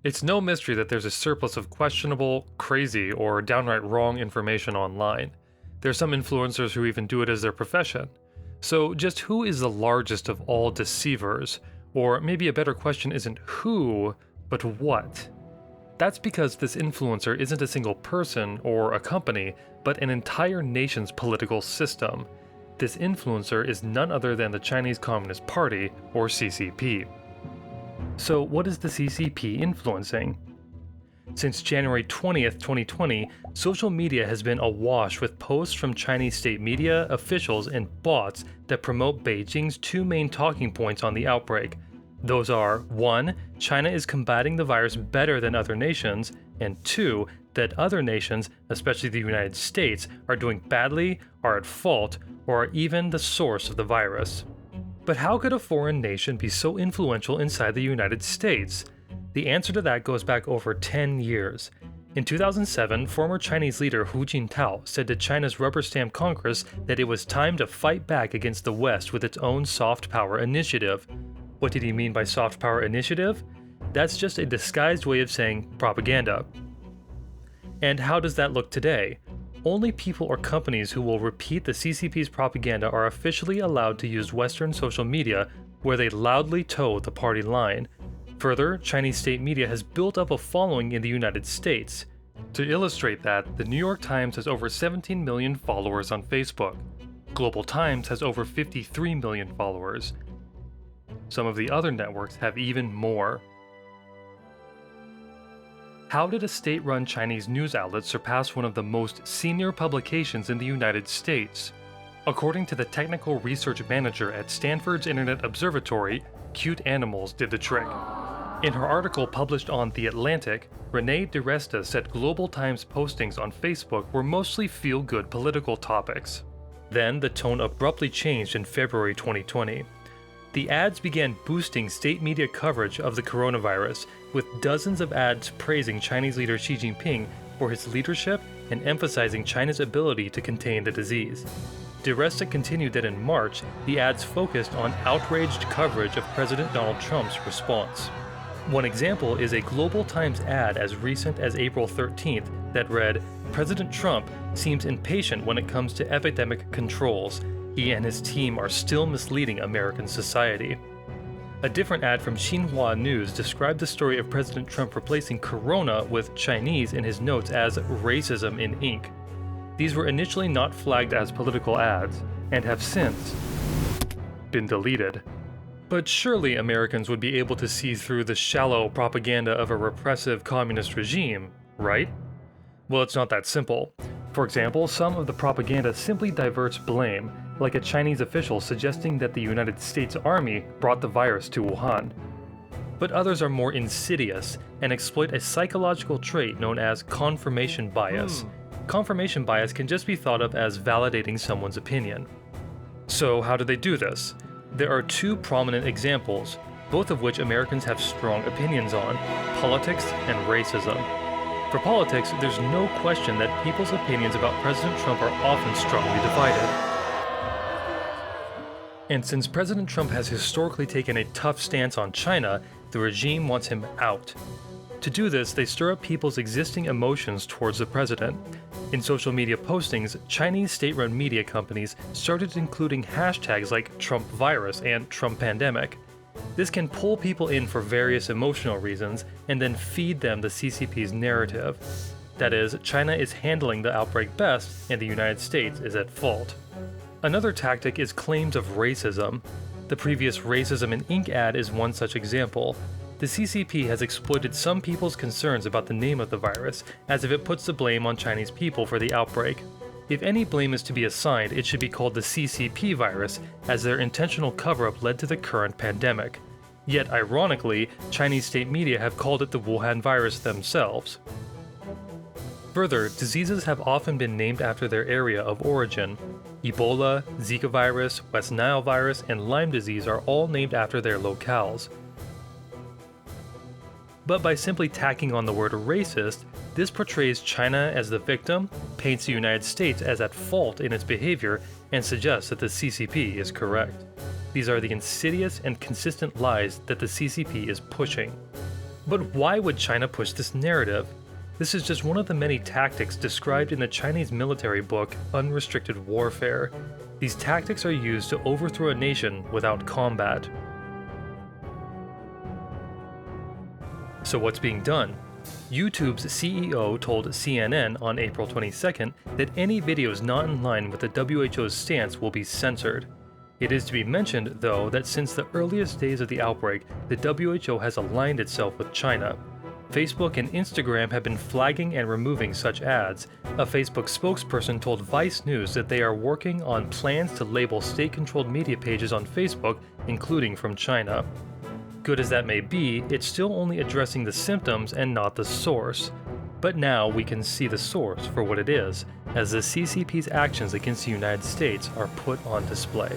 It's no mystery that there's a surplus of questionable, crazy, or downright wrong information online. There's some influencers who even do it as their profession. So, just who is the largest of all deceivers? Or maybe a better question isn't who, but what? That's because this influencer isn't a single person or a company, but an entire nation's political system. This influencer is none other than the Chinese Communist Party, or CCP. So, what is the CCP influencing? Since January 20th, 2020, social media has been awash with posts from Chinese state media, officials, and bots that promote Beijing's two main talking points on the outbreak. Those are 1. China is combating the virus better than other nations, and 2. That other nations, especially the United States, are doing badly, are at fault, or are even the source of the virus. But how could a foreign nation be so influential inside the United States? The answer to that goes back over 10 years. In 2007, former Chinese leader Hu Jintao said to China's rubber-stamp Congress that it was time to fight back against the West with its own soft power initiative. What did he mean by soft power initiative? That's just a disguised way of saying propaganda. And how does that look today? Only people or companies who will repeat the CCP's propaganda are officially allowed to use Western social media, where they loudly toe the party line. Further, Chinese state media has built up a following in the United States. To illustrate that, the New York Times has over 17 million followers on Facebook. Global Times has over 53 million followers. Some of the other networks have even more. How did a state-run Chinese news outlet surpass one of the most senior publications in the United States? According to the technical research manager at Stanford's Internet Observatory, Cute Animals did the trick. In her article published on The Atlantic, Renee DiResta said Global Times postings on Facebook were mostly feel-good political topics. Then the tone abruptly changed in February 2020. The ads began boosting state media coverage of the coronavirus, with dozens of ads praising Chinese leader Xi Jinping for his leadership and emphasizing China's ability to contain the disease. DiResta continued that in March, the ads focused on outraged coverage of President Donald Trump's response. One example is a Global Times ad as recent as April 13th that read, "President Trump seems impatient when it comes to epidemic controls. He and his team are still misleading American society." A different ad from Xinhua News described the story of President Trump replacing Corona with Chinese in his notes as racism in ink. These were initially not flagged as political ads, and have since been deleted. But surely Americans would be able to see through the shallow propaganda of a repressive communist regime, right? Well, it's not that simple. For example, some of the propaganda simply diverts blame, like a Chinese official suggesting that the United States Army brought the virus to Wuhan. But others are more insidious and exploit a psychological trait known as confirmation bias. Confirmation bias can just be thought of as validating someone's opinion. So how do they do this? There are two prominent examples, both of which Americans have strong opinions on: politics and racism. For politics, there's no question that people's opinions about President Trump are often strongly divided. And since President Trump has historically taken a tough stance on China, the regime wants him out. To do this, they stir up people's existing emotions towards the president. In social media postings, Chinese state-run media companies started including hashtags like Trump virus and Trump pandemic. This can pull people in for various emotional reasons and then feed them the CCP's narrative. That is, China is handling the outbreak best and the United States is at fault. Another tactic is claims of racism. The previous Racism in Ink ad is one such example. The CCP has exploited some people's concerns about the name of the virus, as if it puts the blame on Chinese people for the outbreak. If any blame is to be assigned, it should be called the CCP virus, as their intentional cover-up led to the current pandemic. Yet, ironically, Chinese state media have called it the Wuhan virus themselves. Further, diseases have often been named after their area of origin. Ebola, Zika virus, West Nile virus, and Lyme disease are all named after their locales. But by simply tacking on the word racist, this portrays China as the victim, paints the United States as at fault in its behavior, and suggests that the CCP is correct. These are the insidious and consistent lies that the CCP is pushing. But why would China push this narrative? This is just one of the many tactics described in the Chinese military book Unrestricted Warfare. These tactics are used to overthrow a nation without combat. So what's being done? YouTube's CEO told CNN on April 22nd that any videos not in line with the WHO's stance will be censored. It is to be mentioned, though, that since the earliest days of the outbreak, the WHO has aligned itself with China. Facebook and Instagram have been flagging and removing such ads. A Facebook spokesperson told Vice News that they are working on plans to label state-controlled media pages on Facebook, including from China. Good as that may be, it's still only addressing the symptoms and not the source. But now we can see the source for what it is, as the CCP's actions against the United States are put on display.